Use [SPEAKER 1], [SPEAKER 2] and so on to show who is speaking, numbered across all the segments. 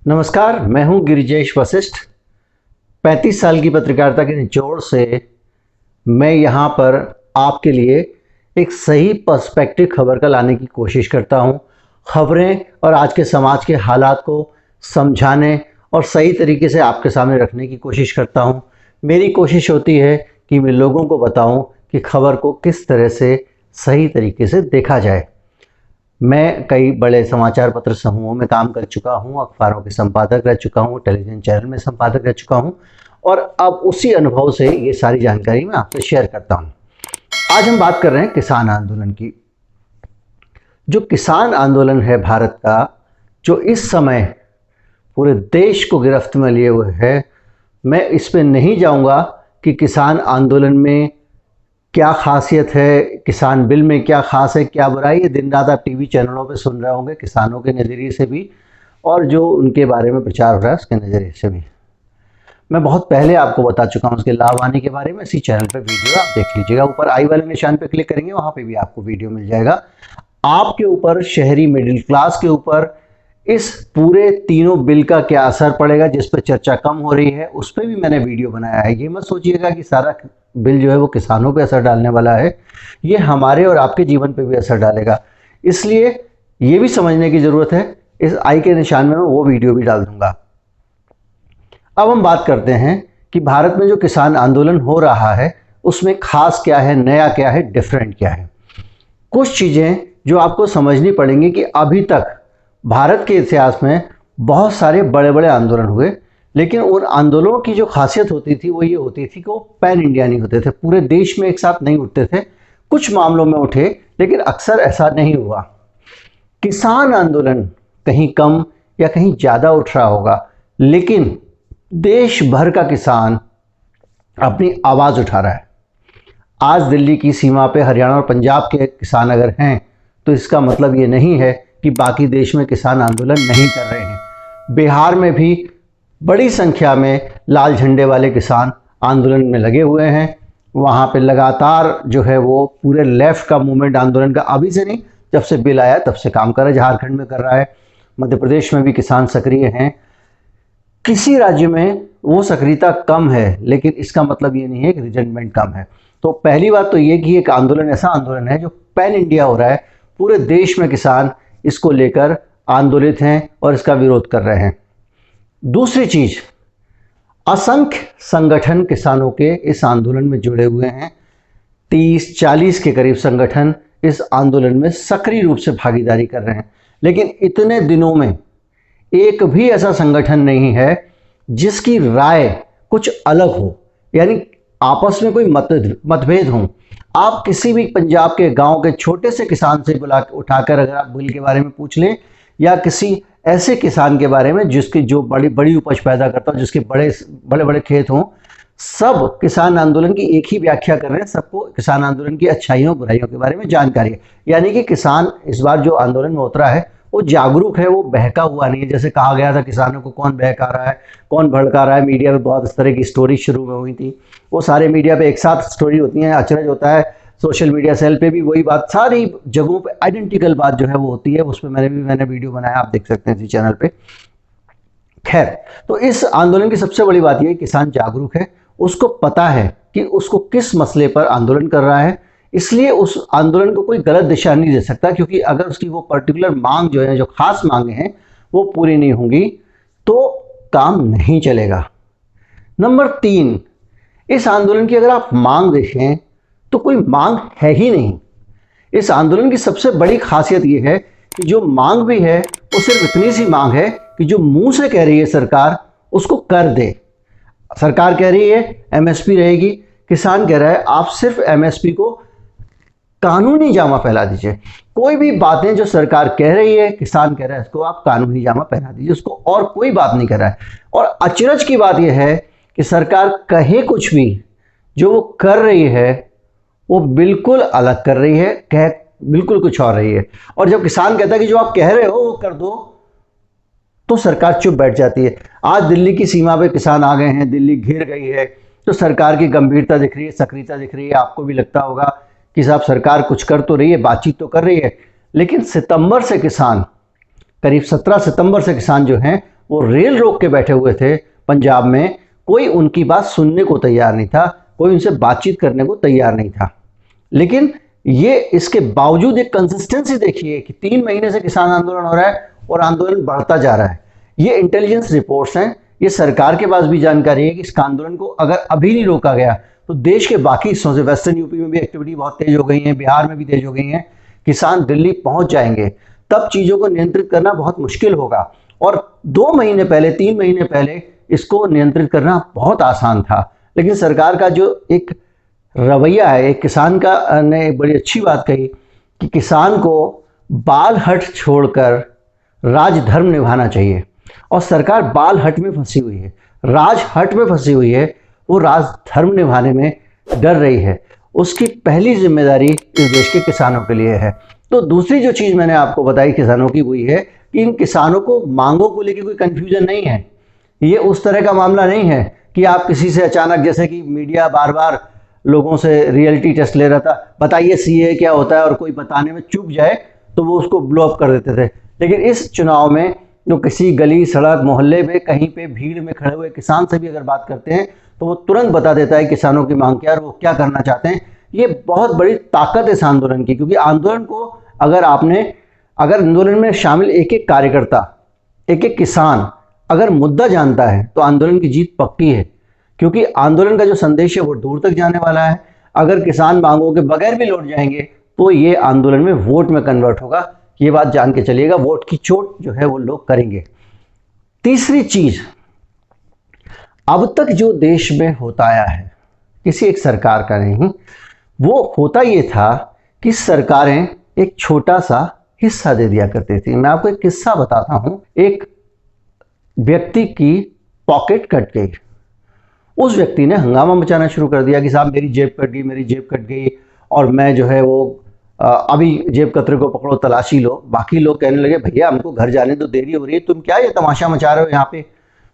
[SPEAKER 1] नमस्कार, मैं हूं गिरिजेश वशिष्ठ। 35 साल की पत्रकारिता के निचोड़ से मैं यहां पर आपके लिए एक सही पर्सपेक्टिव खबर का लाने की कोशिश करता हूं। खबरें और आज के समाज के हालात को समझाने और सही तरीके से आपके सामने रखने की कोशिश करता हूं। मेरी कोशिश होती है कि मैं लोगों को बताऊं कि खबर को किस तरह से सही तरीके से देखा जाए। मैं कई बड़े समाचार पत्र समूहों में काम कर चुका हूं, अखबारों के संपादक रह चुका हूं, टेलीविज़न चैनल में संपादक रह चुका हूं और अब उसी अनुभव से ये सारी जानकारी मैं आपसे शेयर करता हूं। आज हम बात कर रहे हैं किसान आंदोलन की। जो किसान आंदोलन है भारत का, जो इस समय पूरे देश को गिरफ्त में लिए हुए है, मैं इस पे नहीं जाऊंगा कि किसान आंदोलन में क्या खासियत है, किसान बिल में क्या खास है, क्या बुराई है। दिन रात आप टीवी चैनलों पे सुन रहे होंगे किसानों के नज़रिए से भी और जो उनके बारे में प्रचार हो रहा है उसके नज़रिए से भी। मैं बहुत पहले आपको बता चुका हूँ उसके लाभ आने के बारे में। इसी चैनल पे वीडियो आप देख लीजिएगा, ऊपर आई वाले निशान पे क्लिक करेंगे, वहाँ पे भी आपको वीडियो मिल जाएगा। आपके ऊपर, शहरी मिडिल क्लास के ऊपर इस पूरे तीनों बिल का क्या असर पड़ेगा, जिस पर चर्चा कम हो रही है, उस पर भी मैंने वीडियो बनाया है। ये मत सोचिएगा कि सारा बिल जो है वो किसानों पे असर डालने वाला है, ये हमारे और आपके जीवन पे भी असर डालेगा। इसलिए ये भी समझने की ज़रूरत है। इस आई के निशान में मैं वो वीडियो भी डाल दूंगा। अब हम बात करते हैं कि भारत में जो किसान आंदोलन हो रहा है उसमें खास क्या है, नया क्या है, डिफरेंट क्या है। कुछ चीज़ें जो आपको समझनी पड़ेंगी कि अभी तक भारत के इतिहास में बहुत सारे बड़े बड़े आंदोलन हुए, लेकिन उन आंदोलनों की जो खासियत होती थी वो ये होती थी कि वो पैन इंडिया नहीं होते थे, पूरे देश में एक साथ नहीं उठते थे। कुछ मामलों में उठे लेकिन अक्सर ऐसा नहीं हुआ। किसान आंदोलन कहीं कम या कहीं ज़्यादा उठ रहा होगा, लेकिन देश भर का किसान अपनी आवाज़ उठा रहा है। आज दिल्ली की सीमा पे हरियाणा और पंजाब के किसान अगर हैं तो इसका मतलब ये नहीं है कि बाकी देश में किसान आंदोलन नहीं कर रहे हैं। बिहार में भी बड़ी संख्या में लाल झंडे वाले किसान आंदोलन में लगे हुए हैं। वहाँ पे लगातार जो है वो पूरे लेफ्ट का मूवमेंट आंदोलन का अभी से नहीं, जब से बिल आया तब से काम कर रहा है। झारखंड में कर रहा है, मध्य प्रदेश में भी किसान सक्रिय हैं। किसी राज्य में वो सक्रियता कम है, लेकिन इसका मतलब ये नहीं है कि रिजल्टमेंट कम है। तो पहली बात तो ये कि एक आंदोलन ऐसा आंदोलन है जो पैन इंडिया हो रहा है, पूरे देश में किसान इसको लेकर आंदोलित हैं और इसका विरोध कर रहे हैं। दूसरी चीज, असंख्य संगठन किसानों के इस आंदोलन में जुड़े हुए हैं। 30-40 के करीब संगठन इस आंदोलन में सक्रिय रूप से भागीदारी कर रहे हैं, लेकिन इतने दिनों में एक भी ऐसा संगठन नहीं है जिसकी राय कुछ अलग हो, यानी आपस में कोई मतभेद हो। आप किसी भी पंजाब के गांव के छोटे से किसान से उठाकर अगर आप बिल के बारे में पूछ लें, या किसी ऐसे किसान के बारे में जिसकी जो बड़ी बड़ी उपज पैदा करता हो, जिसके बड़े बड़े खेत हों, सब किसान आंदोलन की एक ही व्याख्या कर रहे हैं। सबको किसान आंदोलन की अच्छाइयों बुराइयों के बारे में जानकारी है। यानी कि किसान इस बार जो आंदोलन में उतरा है वो जागरूक है, वो बहका हुआ नहीं है। जैसे कहा गया था किसानों को कौन बहका रहा है, कौन भड़का रहा है, मीडिया में बहुत इस तरह की स्टोरी शुरू में हुई थी। वो सारे मीडिया पे एक साथ स्टोरी होती है, अचरज होता है। सोशल मीडिया सेल पे भी वही बात, सारी जगहों पे आइडेंटिकल बात जो है वो होती है। उस पर मैंने वीडियो बनाया, आप देख सकते हैं इसी चैनल पे। खैर, तो इस आंदोलन की सबसे बड़ी बात यह है किसान जागरूक है, उसको पता है कि उसको किस मसले पर आंदोलन कर रहा है, इसलिए उस आंदोलन को कोई गलत दिशा नहीं दे सकता। क्योंकि अगर उसकी वो पर्टिकुलर मांग जो है, जो खास मांगे हैं, वो पूरी नहीं होंगी तो काम नहीं चलेगा। नंबर 3, इस आंदोलन की अगर आप मांग देखें तो कोई मांग है ही नहीं। इस आंदोलन की सबसे बड़ी खासियत यह है कि जो मांग भी है वो सिर्फ इतनी सी मांग है कि जो मुंह से कह रही है सरकार उसको कर दे। सरकार कह रही है एमएसपी रहेगी, किसान कह रहा है आप सिर्फ एमएसपी को कानूनी जामा पहना दीजिए। कोई भी बातें जो सरकार कह रही है, किसान कह रहा है इसको आप कानूनी जामा पहना दीजिए, उसको और कोई बात नहीं कर रहा है। और अचरज की बात यह है कि सरकार कहे कुछ भी, जो वो कर रही है वो बिल्कुल अलग कर रही है, कह बिल्कुल कुछ और रही है। और जब किसान कहता है कि जो आप कह रहे हो वो कर दो, तो सरकार चुप बैठ जाती है। आज दिल्ली की सीमा पे किसान आ गए हैं, दिल्ली घिर गई है, तो सरकार की गंभीरता दिख रही है, सक्रियता दिख रही है। आपको भी लगता होगा कि साहब सरकार कुछ कर तो रही है, बातचीत तो कर रही है, लेकिन सितंबर से किसान, करीब 17 सितंबर से किसान जो हैं वो रेल रोक के बैठे हुए थे पंजाब में, कोई उनकी बात सुनने को तैयार नहीं था, कोई उनसे बातचीत करने को तैयार नहीं था। लेकिन ये इसके बावजूद एक कंसिस्टेंसी देखिए कि 3 महीने से किसान आंदोलन हो रहा है और आंदोलन बढ़ता जा रहा है। ये इंटेलिजेंस रिपोर्ट्स हैं, ये सरकार के पास भी जानकारी है कि इस आंदोलन को अगर अभी नहीं रोका गया तो देश के बाकी हिस्सों से, वेस्टर्न यूपी में भी एक्टिविटी बहुत तेज हो गई है, बिहार में भी तेज हो गई है, किसान दिल्ली पहुंच जाएंगे, तब चीज़ों को नियंत्रित करना बहुत मुश्किल होगा। और 2 महीने पहले, 3 महीने पहले इसको नियंत्रित करना बहुत आसान था। लेकिन सरकार का जो एक रवैया है, एक किसान का ने बड़ी अच्छी बात कही कि किसान को बाल हट छोड़कर राजधर्म निभाना चाहिए, और सरकार बाल हट में फंसी हुई है, राज हट में फंसी हुई है, वो राजधर्म निभाने में डर रही है। उसकी पहली जिम्मेदारी इस देश के किसानों के लिए है। तो दूसरी जो चीज़ मैंने आपको बताई किसानों की, हुई है कि इन किसानों को मांगों को लेकर कोई कन्फ्यूजन नहीं है। ये उस तरह का मामला नहीं है कि आप किसी से अचानक, जैसे कि मीडिया बार बार लोगों से रियलिटी टेस्ट ले रहा था, बताइए सीए क्या होता है, और कोई बताने में चूक जाए तो वो उसको ब्लो अप कर देते थे। लेकिन इस चुनाव में जो किसी गली सड़क मोहल्ले में कहीं पे भीड़ में खड़े हुए किसान से भी अगर बात करते हैं तो वो तुरंत बता देता है किसानों की मांग क्या और वो क्या करना चाहते हैं। ये बहुत बड़ी ताकत है इस आंदोलन की, क्योंकि आंदोलन को अगर आंदोलन में शामिल एक एक कार्यकर्ता, एक एक किसान अगर मुद्दा जानता है तो आंदोलन की जीत पक्की है, क्योंकि आंदोलन का जो संदेश है वो दूर तक जाने वाला है। अगर किसान मांगों के बगैर भी लौट जाएंगे तो ये आंदोलन में वोट में कन्वर्ट होगा, ये बात जान के चलिएगा। वोट की चोट जो है वो लोग करेंगे। तीसरी चीज, अब तक जो देश में होता आया है, किसी एक सरकार का नहीं, वो होता ये था कि सरकारें एक छोटा सा हिस्सा दे दिया करती थी। मैं आपको एक किस्सा बताता हूं। एक व्यक्ति की पॉकेट कट गई, उस व्यक्ति ने हंगामा मचाना शुरू कर दिया कि साहब मेरी जेब कट गई, मेरी जेब कट गई, और मैं जो है वो अभी जेब कतरे को पकड़ो, तलाशी लो। बाकी लोग कहने लगे भैया हमको घर जाने तो देरी हो रही है, तुम क्या ये तमाशा मचा रहे हो यहाँ पे।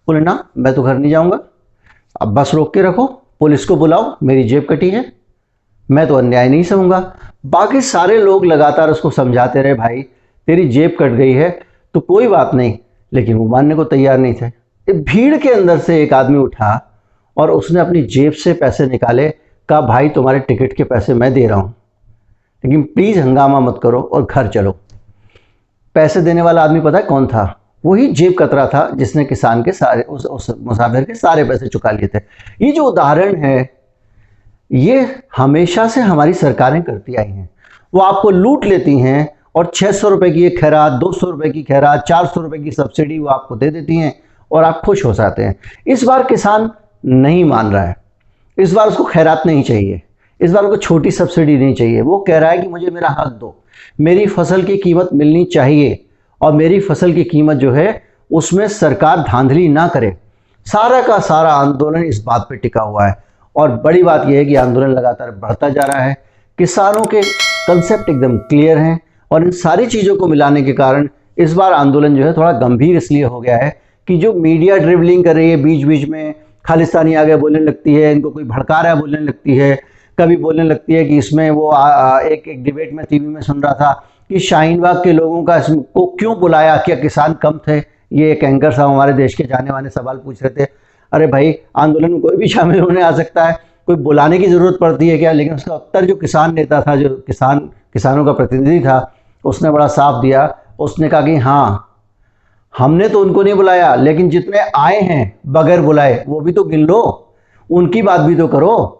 [SPEAKER 1] बोले ना, मैं तो घर नहीं जाऊँगा, अब बस रोक के रखो, पुलिस को बुलाओ, मेरी जेब कटी है, मैं तो अन्याय नहीं सहूँगा। बाकी सारे लोग लगातार उसको समझाते रहे, भाई तेरी जेब कट गई है तो कोई बात नहीं, लेकिन वो मानने को तैयार नहीं थे। भीड़ के अंदर से एक आदमी उठा और उसने अपनी जेब से पैसे निकाले, कहा भाई तुम्हारे टिकट के पैसे मैं दे रहा हूँ, लेकिन प्लीज़ हंगामा मत करो और घर चलो। पैसे देने वाला आदमी पता है कौन था? वही जेब कतरा था जिसने किसान के सारे, उस मुसाफिर के सारे पैसे चुका लिए थे। ये जो उदाहरण है ये हमेशा से हमारी सरकारें करती आई हैं। वो आपको लूट लेती हैं और 600 रुपये की एक खैरात, 200 रुपये की खैरात, 400 रुपये की सब्सिडी वो आपको दे देती हैं और आप खुश हो जाते हैं। इस बार किसान नहीं मान रहा है, इस बार उसको खैरात नहीं चाहिए, इस बार उसको छोटी सब्सिडी नहीं चाहिए। वो कह रहा है कि मुझे मेरा हक दो, मेरी फसल की कीमत मिलनी चाहिए, और मेरी फसल की कीमत जो है उसमें सरकार धांधली ना करे। सारा का सारा आंदोलन इस बात पे टिका हुआ है। और बड़ी बात यह है कि आंदोलन लगातार बढ़ता जा रहा है, किसानों के कंसेप्ट एकदम क्लियर हैं, और इन सारी चीज़ों को मिलाने के कारण इस बार आंदोलन जो है थोड़ा गंभीर इसलिए हो गया है कि जो मीडिया ड्रिबलिंग कर रही है, बीच बीच में खालिस्तानी आगे बोलने लगती है, इनको कोई भड़का रहा है बोलने लगती है, कभी बोलने लगती है कि इसमें वो एक डिबेट में टीवी में सुन रहा था कि शाहीन बाग के लोगों का इसको क्यों बुलाया, क्या किसान कम थे? ये एक एंकर साहब हमारे देश के जाने माने सवाल पूछ रहे थे। अरे भाई, आंदोलन में कोई भी शामिल होने आ सकता है, कोई बुलाने की ज़रूरत पड़ती है क्या? लेकिन उसका उत्तर जो किसान नेता था, जो किसानों का प्रतिनिधि था, उसने बड़ा साफ दिया। उसने कहा कि हाँ, हमने तो उनको नहीं बुलाया, लेकिन जितने आए हैं बगैर बुलाए वो भी तो गिन लो, उनकी बात भी तो करो।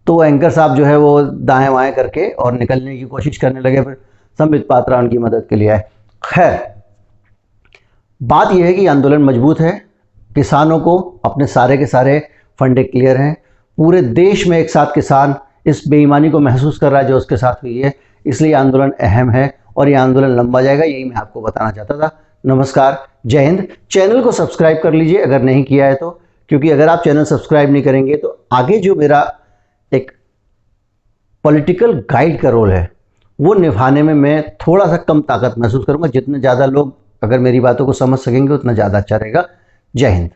[SPEAKER 1] तो एंकर साहब जो है वो दाएं बाएं करके और निकलने की कोशिश करने लगे। फिर संबित पात्रा उनकी मदद के लिए आए। खैर, बात यह है कि आंदोलन मजबूत है, किसानों को अपने सारे के सारे फंडे क्लियर हैं, पूरे देश में एक साथ किसान इस बेईमानी को महसूस कर रहा है जो उसके साथ हुई है, इसलिए आंदोलन अहम है और ये आंदोलन लंबा जाएगा, यही मैं आपको बताना चाहता था। नमस्कार, जय हिंद। चैनल को सब्सक्राइब कर लीजिए अगर नहीं किया है तो, क्योंकि अगर आप चैनल सब्सक्राइब नहीं करेंगे तो आगे जो मेरा एक पॉलिटिकल गाइड का रोल है वो निभाने में मैं थोड़ा सा कम ताकत महसूस करूंगा। जितने ज़्यादा लोग अगर मेरी बातों को समझ सकेंगे उतना ज़्यादा अच्छा रहेगा। जय हिंद।